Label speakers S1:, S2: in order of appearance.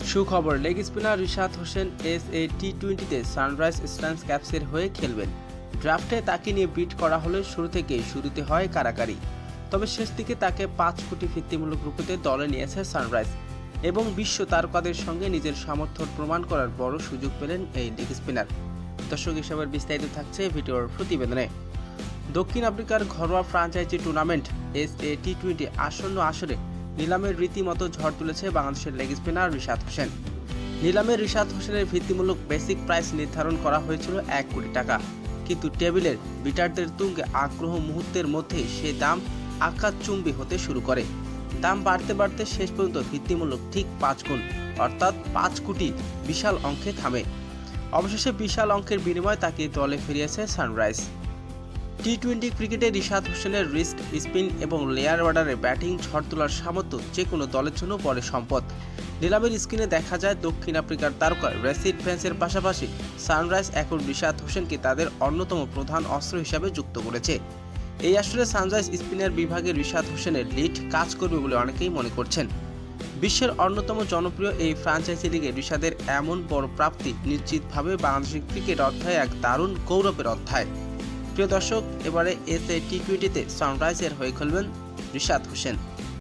S1: সুখবর, leg spinner Rishad Hossain টি-20তে সানরাইজ স্টার্স ক্যাপসের হয়ে খেলবেন। ড্রাফটে তাকে নিয়ে বিট করা হলে শুরুতে হয় কারাকারি, তবে শেষ দিকে তাকে 5 কোটি ভিত্তিমূলক রুপিতে দলে নিয়েছে সানরাইজ এবং বিশ্ব তারকাদের সঙ্গে নিজের সামর্থ্য প্রমাণ করার বড় সুযোগ পেলেন এই লেগ স্পিনার। দর্শক, হিসাবে বিস্তারিত থাকছে ভিডিওর প্রতিবেদনে। দক্ষিণ আফ্রিকার ঘরোয়া ফ্রাঞ্চাইজি টুর্নামেন্ট টি-20 আসন্ন আসরে নিলামের রীতিমতো ঝড় তুলেছে বাংলাদেশের লেগ স্পিনার রিশাদ হোসেন। নিলামে রিশাদ হোসেনের ভিত্তিমূলক বেসিক প্রাইস নির্ধারণ করা হয়েছিল 1 কোটি টাকা, কিন্তু টেবিলের বিটারদের তুঙ্গে আগ্রহ মুহূর্তের মধ্যেই সে দাম আকাশচুম্বী হতে শুরু করে। দাম বাড়তে বাড়তে শেষ পর্যন্ত ভিত্তিমূলক ঠিক 5 গুণ অর্থাৎ 5 কোটি বিশাল অঙ্কে থামে। অবশেষে বিশাল অঙ্কের বিনিময়ে তাকে দলে ফিরিয়েছে সানরাইজ। টি-20 ক্রিকেটে রিশাদ হোসেনের রিস্ট, স্পিন এবং লেয়ার অর্ডারে ব্যাটিং ঝড় তোলার সামর্থ্য যে কোনো দলের জন্য বড় সম্পদ। নিলামের স্ক্রিনে দেখা যায় দক্ষিণ আফ্রিকার তারকা রেসিড ফ্যান্সের পাশাপাশি সানরাইজ এখন রিশাদ হোসেনকে তাদের অন্যতম প্রধান অস্ত্র হিসাবে যুক্ত করেছে। এই আসরে সানরাইজ স্পিনার বিভাগে রিশাদ হোসেনের লিড কাজ করবে বলে অনেকেই মনে করছেন। বিশ্বের অন্যতম জনপ্রিয় এই ফ্রাঞ্চাইজি লিগে রিশাদের এমন বড় প্রাপ্তি নিশ্চিতভাবে বাংলাদেশের ক্রিকেট অধ্যায়ে এক দারুণ গৌরবের অধ্যায়। প্রিয় দর্শক, এবারে টি-20তে সানরাইজের হয়ে খেলবেন রিশাদ হোসেন।